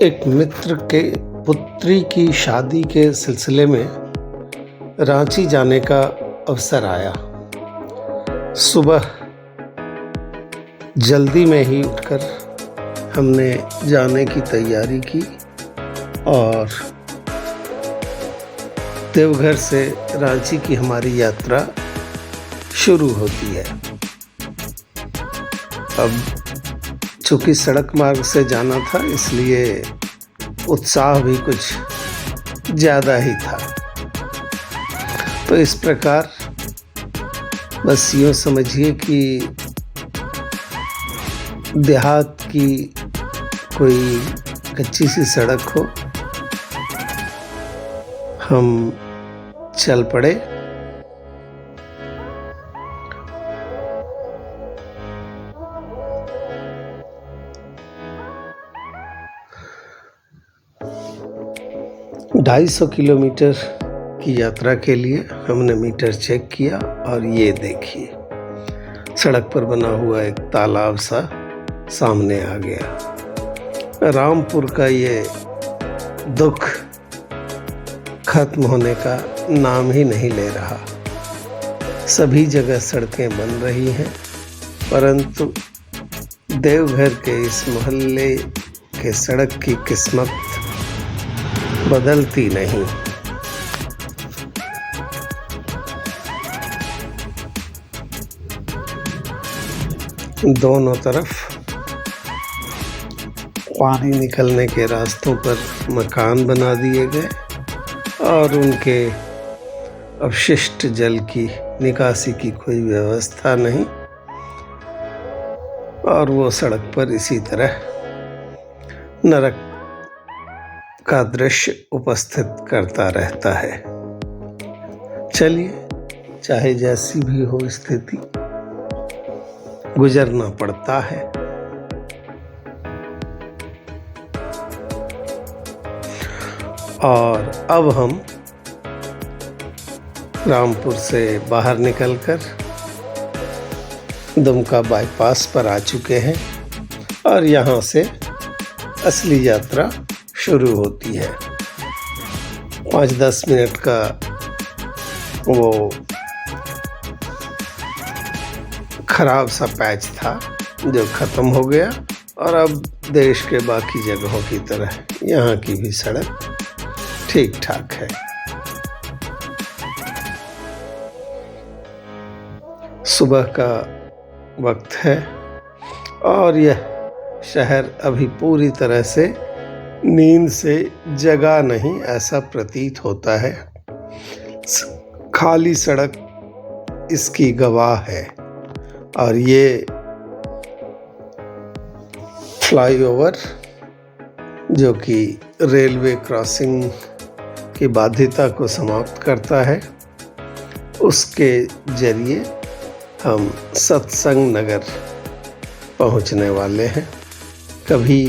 एक मित्र के पुत्री की शादी के सिलसिले में रांची जाने का अवसर आया। सुबह जल्दी में ही उठकर हमने जाने की तैयारी की और देवघर से रांची की हमारी यात्रा शुरू होती है। अब चूँकि सड़क मार्ग से जाना था इसलिए उत्साह भी कुछ ज़्यादा ही था। तो इस प्रकार बस यूँ समझिए कि देहात की कोई कच्ची सी सड़क हो, हम चल पड़े। ढाई 250 किलोमीटर की यात्रा के लिए हमने मीटर चेक किया और ये देखिए सड़क पर बना हुआ एक तालाब सा सामने आ गया। रामपुर का ये दुख खत्म होने का नाम ही नहीं ले रहा। सभी जगह सड़कें बन रही हैं, परंतु देवघर के इस मोहल्ले के सड़क की किस्मत बदलती नहीं। दोनों तरफ पानी निकलने के रास्तों पर मकान बना दिए गए और उनके अपशिष्ट जल की निकासी की कोई व्यवस्था नहीं, और वो सड़क पर इसी तरह नरक का दृश्य उपस्थित करता रहता है। चलिए, चाहे जैसी भी हो स्थिति, गुजरना पड़ता है। और अब हम रामपुर से बाहर निकलकर दुमका बाईपास पर आ चुके हैं और यहाँ से असली यात्रा शुरू होती है। 5-10 मिनट का वो खराब सा पैच था जो ख़त्म हो गया और अब देश के बाकी जगहों की तरह यहाँ की भी सड़क ठीक ठाक है। सुबह का वक्त है और यह शहर अभी पूरी तरह से नींद से जगा नहीं ऐसा प्रतीत होता है। खाली सड़क इसकी गवाह है और ये फ्लाईओवर जो कि रेलवे क्रॉसिंग की बाध्यता को समाप्त करता है, उसके जरिए हम सत्संग नगर पहुंचने वाले हैं। कभी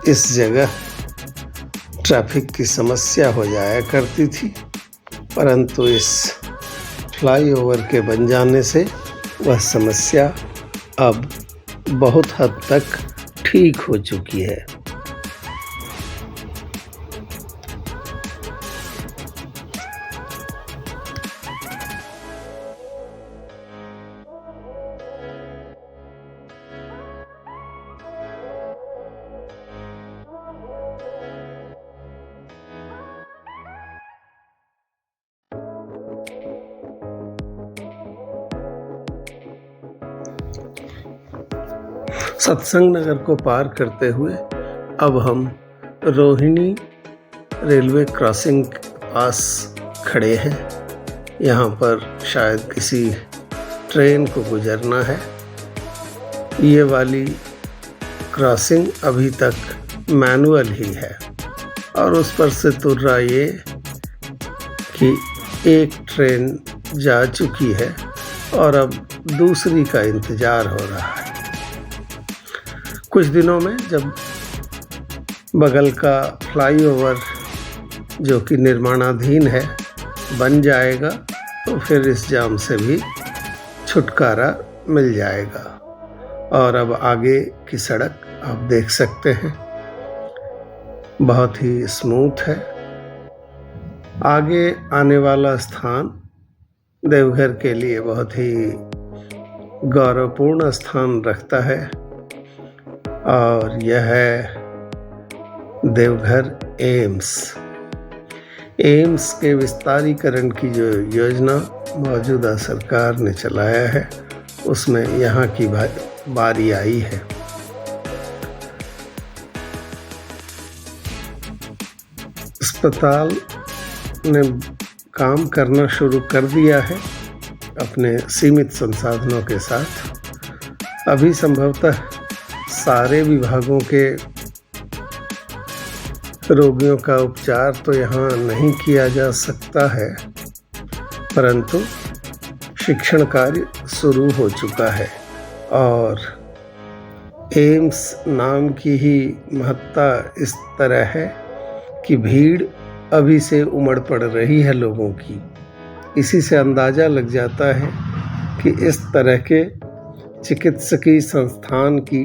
इस जगह ट्रैफिक की समस्या हो जाया करती थी, परंतु इस फ्लाईओवर के बन जाने से वह समस्या अब बहुत हद तक ठीक हो चुकी है। सत्संग नगर को पार करते हुए अब हम रोहिणी रेलवे क्रॉसिंग के पास खड़े हैं। यहाँ पर शायद किसी ट्रेन को गुजरना है। ये वाली क्रॉसिंग अभी तक मैनुअल ही है और उस पर से तुर रहा ये कि एक ट्रेन जा चुकी है और अब दूसरी का इंतज़ार हो रहा है। कुछ दिनों में जब बगल का फ्लाईओवर जो कि निर्माणाधीन है बन जाएगा तो फिर इस जाम से भी छुटकारा मिल जाएगा। और अब आगे की सड़क आप देख सकते हैं, बहुत ही स्मूथ है। आगे आने वाला स्थान देवघर के लिए बहुत ही गौरवपूर्ण स्थान रखता है और यह है देवघर एम्स के विस्तारीकरण की जो योजना मौजूदा सरकार ने चलाया है उसमें यहाँ की बारी आई है। अस्पताल ने काम करना शुरू कर दिया है अपने सीमित संसाधनों के साथ। अभी संभवतः सारे विभागों के रोगियों का उपचार तो यहाँ नहीं किया जा सकता है, परंतु शिक्षण कार्य शुरू हो चुका है और एम्स नाम की ही महत्ता इस तरह है कि भीड़ अभी से उमड़ पड़ रही है लोगों की। इसी से अंदाज़ा लग जाता है कि इस तरह के चिकित्सकीय संस्थान की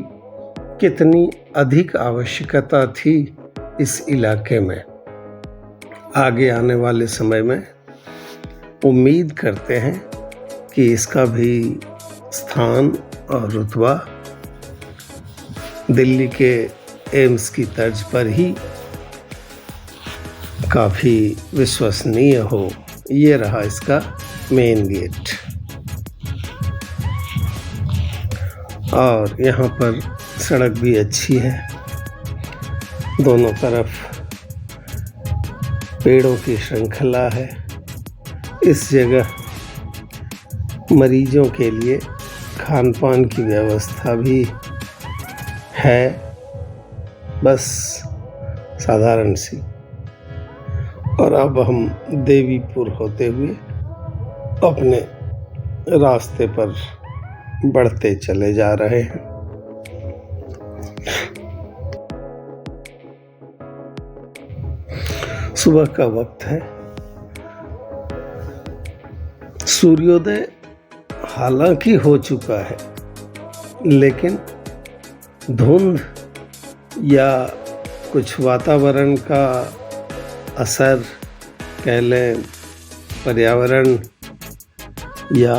कितनी अधिक आवश्यकता थी इस इलाके में। आगे आने वाले समय में उम्मीद करते हैं कि इसका भी स्थान और रुतबा दिल्ली के एम्स की तर्ज पर ही काफ़ी विश्वसनीय हो। ये रहा इसका मेन गेट और यहाँ पर सड़क भी अच्छी है। दोनों तरफ पेड़ों की श्रृंखला है। इस जगह मरीजों के लिए खान पान की व्यवस्था भी है, बस साधारण सी। और अब हम देवीपुर होते हुए अपने रास्ते पर बढ़ते चले जा रहे हैं। सुबह का वक्त है। सूर्योदय हालांकि हो चुका है, लेकिन धुंध या कुछ वातावरण का असर कह लें, पर्यावरण या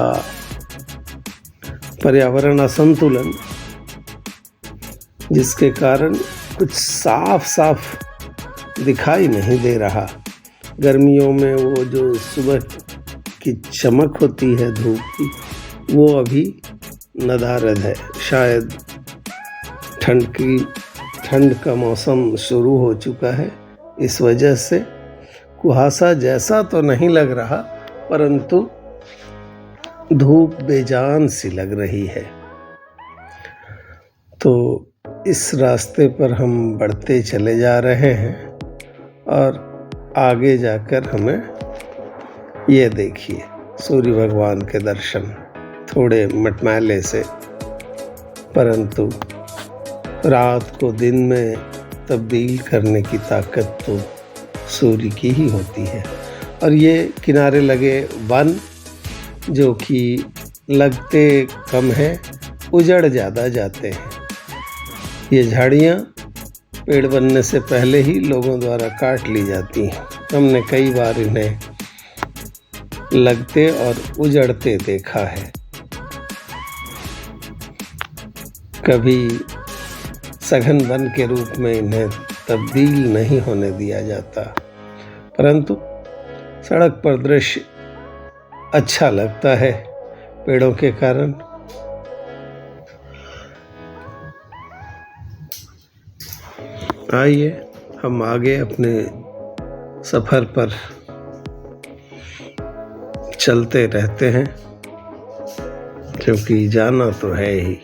पर्यावरण असंतुलन, जिसके कारण कुछ साफ दिखाई नहीं दे रहा। गर्मियों में वो जो सुबह की चमक होती है धूप की, वो अभी नदारद है। शायद ठंड का मौसम शुरू हो चुका है, इस वजह से कुहासा जैसा तो नहीं लग रहा, परंतु धूप बेजान सी लग रही है। तो इस रास्ते पर हम बढ़ते चले जा रहे हैं और आगे जाकर हमें ये देखिए सूर्य भगवान के दर्शन, थोड़े मटमैले से, परंतु रात को दिन में तब्दील करने की ताकत तो सूर्य की ही होती है। और ये किनारे लगे वन जो कि लगते कम हैं, उजड़ ज़्यादा जाते हैं। ये झाड़ियाँ पेड़ बनने से पहले ही लोगों द्वारा काट ली जाती हैं। हमने कई बार इन्हें लगते और उजड़ते देखा है। कभी सघन वन के रूप में इन्हें तब्दील नहीं होने दिया जाता, परंतु सड़क पर दृश्य अच्छा लगता है पेड़ों के कारण। आइए हम आगे अपने सफ़र पर चलते रहते हैं, क्योंकि जाना तो है ही।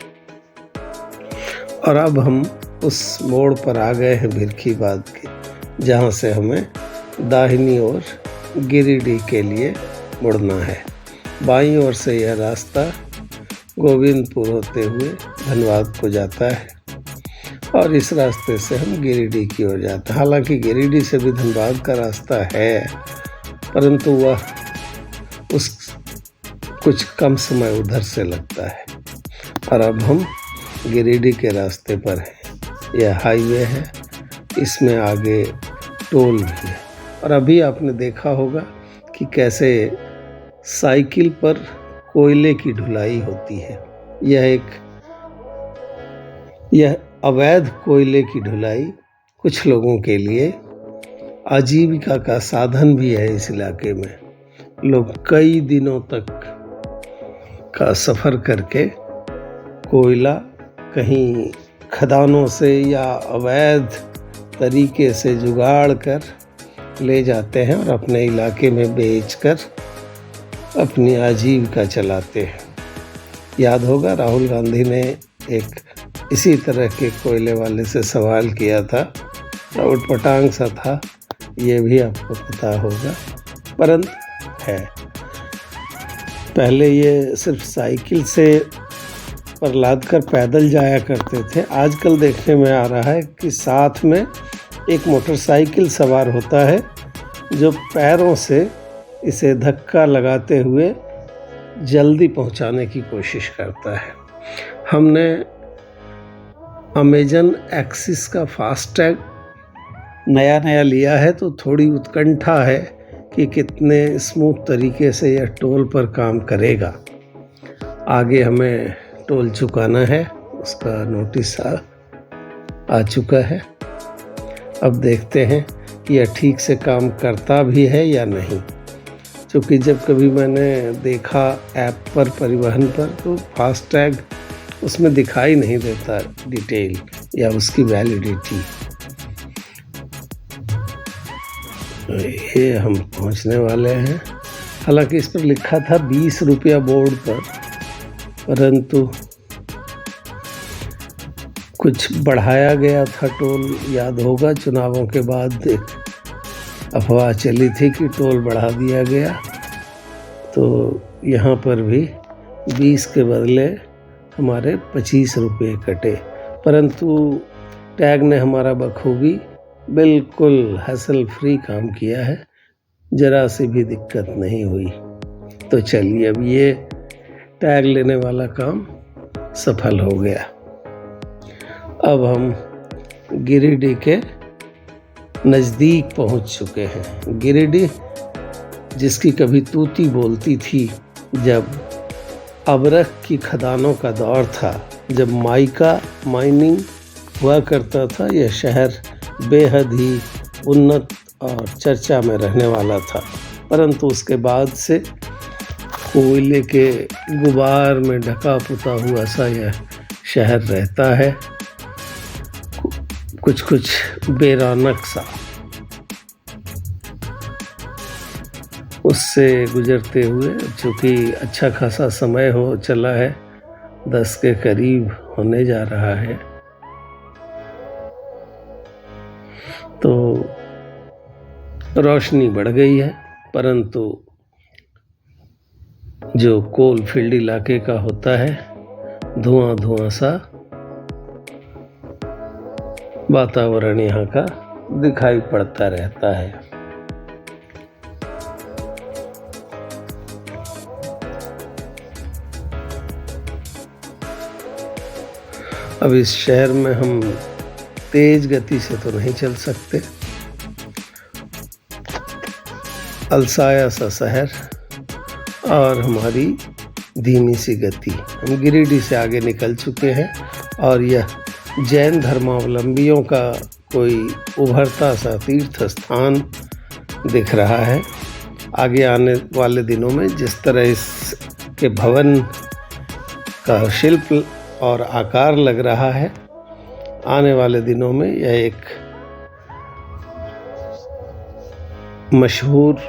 और अब हम उस मोड़ पर आ गए हैं भिरखीबाद के, जहाँ से हमें दाहिनी ओर गिरिडीह के लिए मुड़ना है। बाईं ओर से यह रास्ता गोविंदपुर होते हुए धनबाद को जाता है और इस रास्ते से हम गिरिडीह की ओर जाते हैं। हालांकि गिरिडीह से भी धनबाद का रास्ता है, परंतु वह उस कुछ कम समय उधर से लगता है। और अब हम गिरिडीह के रास्ते पर हैं। यह हाईवे है इसमें आगे टोल भी है। और अभी आपने देखा होगा कि कैसे साइकिल पर कोयले की ढुलाई होती है। यह अवैध कोयले की ढुलाई कुछ लोगों के लिए आजीविका का साधन भी है। इस इलाके में लोग कई दिनों तक का सफ़र करके कोयला कहीं खदानों से या अवैध तरीके से जुगाड़ कर ले जाते हैं और अपने इलाके में बेचकर अपनी आजीविका चलाते हैं। याद होगा राहुल गांधी ने एक इसी तरह के कोयले वाले से सवाल किया था, उटपटांग सा था, ये भी आपको पता होगा। परंतु है, पहले ये सिर्फ साइकिल से पर लाद कर पैदल जाया करते थे। आजकल देखने में आ रहा है कि साथ में एक मोटरसाइकिल सवार होता है जो पैरों से इसे धक्का लगाते हुए जल्दी पहुंचाने की कोशिश करता है। हमने अमेजन एक्सिस का फास्टैग नया लिया है तो थोड़ी उत्कंठा है कि कितने स्मूथ तरीके से यह टोल पर काम करेगा। आगे हमें टोल चुकाना है, उसका नोटिस आ चुका है। अब देखते हैं कि यह ठीक से काम करता भी है या नहीं, क्योंकि जब कभी मैंने देखा ऐप पर, परिवहन पर, तो फास्टैग उसमें दिखाई नहीं देता डिटेल या उसकी वैलिडिटी। ये हम पहुंचने वाले हैं। हालांकि इस पर लिखा था 20 रुपया बोर्ड पर, परंतु कुछ बढ़ाया गया था टोल। याद होगा चुनावों के बाद एक अफवाह चली थी कि टोल बढ़ा दिया गया, तो यहाँ पर भी 20 के बदले हमारे 25 रुपये कटे। परंतु टैग ने हमारा बखूबी बिल्कुल हैसल फ्री काम किया है, जरा सी भी दिक्कत नहीं हुई। तो चलिए, अब ये टैग लेने वाला काम सफल हो गया। अब हम गिरिडीह के नज़दीक पहुंच चुके हैं। गिरिडीह जिसकी कभी तूती बोलती थी जब अबरख की खदानों का दौर था, जब माइका माइनिंग हुआ करता था, यह शहर बेहद ही उन्नत और चर्चा में रहने वाला था। परंतु उसके बाद से कोयले के गुबार में ढका पुता हुआ सा यह शहर रहता है, कुछ बेरौनक सा। उससे गुजरते हुए, चूँकि अच्छा खासा समय हो चला है, 10 के करीब होने जा रहा है, तो रोशनी बढ़ गई है। परंतु जो कोल फील्ड इलाके का होता है, धुआं सा वातावरण यहाँ का दिखाई पड़ता रहता है। अब इस शहर में हम तेज गति से तो नहीं चल सकते। अलसाया सा शहर और हमारी धीमी सी गति। हम गिरिडीह से आगे निकल चुके हैं और यह जैन धर्मावलंबियों का कोई उभरता सा तीर्थ स्थान दिख रहा है। आगे आने वाले दिनों में जिस तरह इसके भवन का शिल्प और आकार लग रहा है, आने वाले दिनों में यह एक मशहूर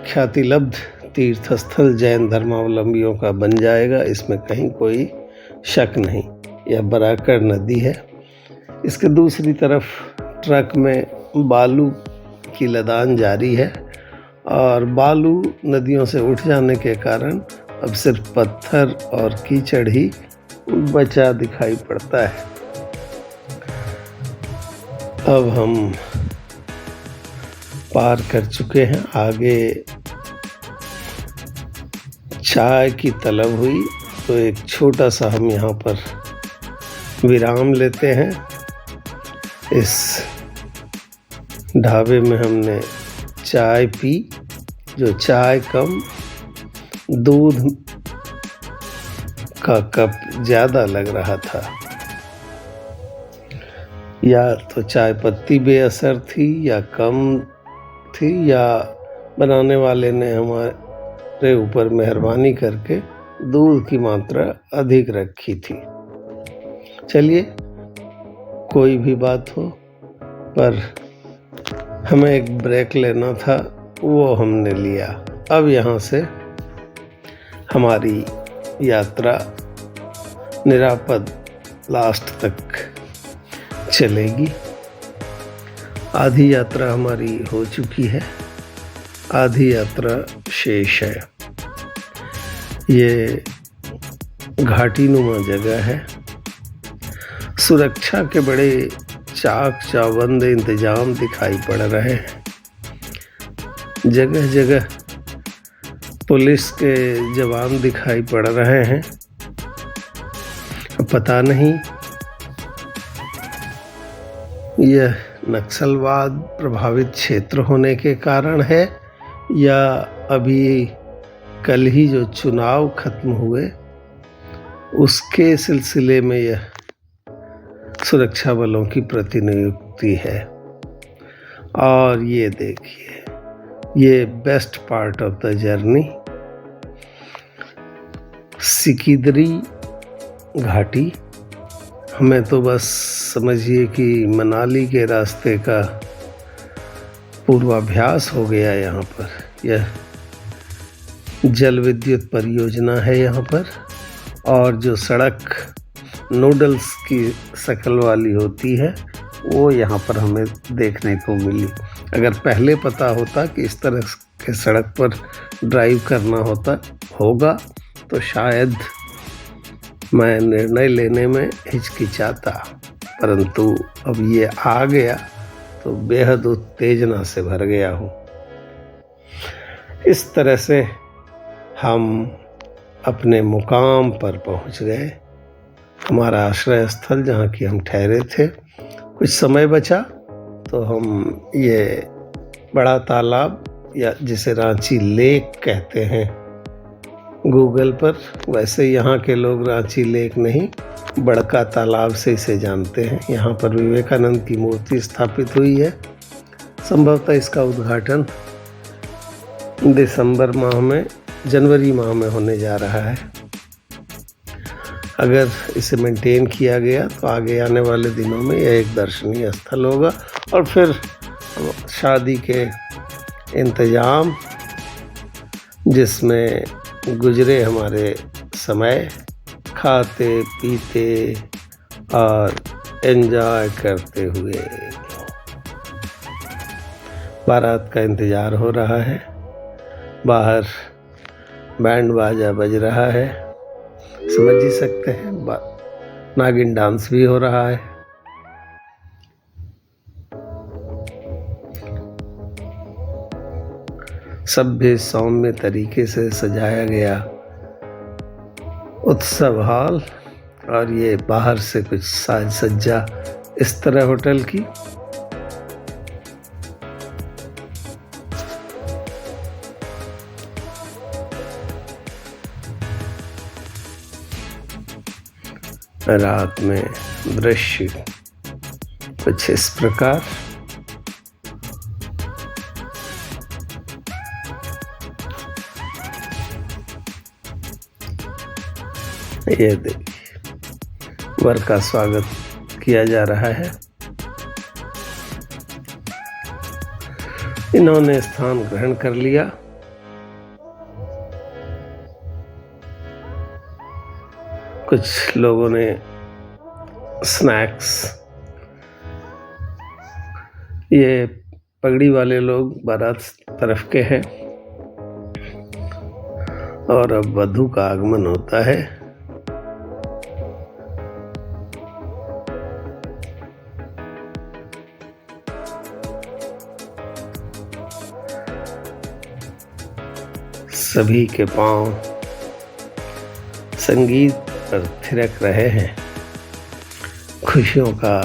ख्यातिलब्ध तीर्थस्थल जैन धर्मावलंबियों का बन जाएगा, इसमें कहीं कोई शक नहीं। यह बराकर नदी है। इसके दूसरी तरफ ट्रक में बालू की लदान जारी है और बालू नदियों से उठ जाने के कारण अब सिर्फ पत्थर और कीचड़ ही बचा दिखाई पड़ता है। अब हम पार कर चुके हैं। आगे चाय की तलब हुई तो एक छोटा सा हम यहाँ पर विराम लेते हैं। इस ढाबे में हमने चाय पी, जो चाय कम दूध का कप ज़्यादा लग रहा था। या तो चाय पत्ती बेअसर थी या कम थी, या बनाने वाले ने हमारे ऊपर मेहरबानी करके दूध की मात्रा अधिक रखी थी। चलिए, कोई भी बात हो, पर हमें एक ब्रेक लेना था, वो हमने लिया। अब यहाँ से हमारी यात्रा निरापद लास्ट तक चलेगी। आधी यात्रा हमारी हो चुकी है, आधी यात्रा शेष है। ये घाटीनुमा जगह है। सुरक्षा के बड़े चाक चौबंद इंतजाम दिखाई पड़ रहे हैं। जगह जगह पुलिस के जवान दिखाई पड़ रहे हैं। पता नहीं यह नक्सलवाद प्रभावित क्षेत्र होने के कारण है या अभी कल ही जो चुनाव खत्म हुए उसके सिलसिले में यह सुरक्षा बलों की प्रतिनियुक्ति है। और ये देखिए, ये best part of the journey, Sikidiri घाटी। हमें तो बस समझिए कि मनाली के रास्ते का पूर्वाभ्यास हो गया। यहाँ पर यह जल विद्युत परियोजना है यहाँ पर, और जो सड़क नूडल्स की शक्ल वाली होती है वो यहाँ पर हमें देखने को मिली। अगर पहले पता होता कि इस तरह के सड़क पर ड्राइव करना होगा तो शायद मैं निर्णय लेने में हिचकिचाता, परंतु अब ये आ गया तो बेहद उत्तेजना से भर गया हूँ। इस तरह से हम अपने मुकाम पर पहुँच गए, हमारा आश्रय स्थल जहाँ की हम ठहरे थे। कुछ समय बचा तो हम ये बड़ा तालाब, या जिसे रांची लेक कहते हैं गूगल पर, वैसे यहाँ के लोग रांची लेक नहीं बड़का तालाब से इसे जानते हैं। यहाँ पर विवेकानंद की मूर्ति स्थापित हुई है। संभवतः इसका उद्घाटन जनवरी माह में होने जा रहा है। अगर इसे मेंटेन किया गया तो आगे आने वाले दिनों में यह एक दर्शनीय स्थल होगा। और फिर शादी के इंतजाम, जिसमें गुजरे हमारे समय खाते पीते और एंजॉय करते हुए। बारात का इंतज़ार हो रहा है, बाहर बैंड बाजा बज रहा है, समझ ही सकते हैं, नागिन डांस भी हो रहा है। सभ्य सौम्य तरीके से सजाया गया उत्सव हॉल, और ये बाहर से कुछ साज सज्जा इस तरह होटल की। रात में दृश्य कुछ इस प्रकार। ये देखिए, वर का स्वागत किया जा रहा है। इन्होंने स्थान ग्रहण कर लिया। कुछ लोगों ने स्नैक्स, ये पगड़ी वाले लोग बारात तरफ के हैं, और अब वधू का आगमन होता है। सभी के पांव संगीत पर थिरक रहे हैं। खुशियों का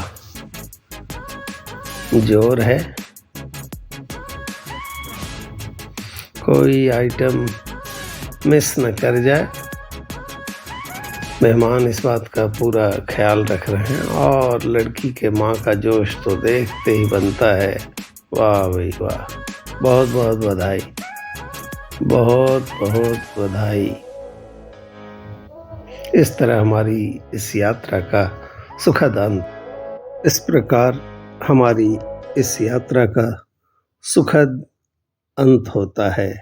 जोर है। कोई आइटम मिस न कर जाए। मेहमान इस बात का पूरा ख्याल रख रहे हैं और लड़की के माँ का जोश तो देखते ही बनता है। वाह भाई वाह, बहुत बहुत बधाई, बहुत बहुत बधाई। इस तरह हमारी इस यात्रा का सुखद अंत, इस प्रकार हमारी इस यात्रा का सुखद अंत होता है।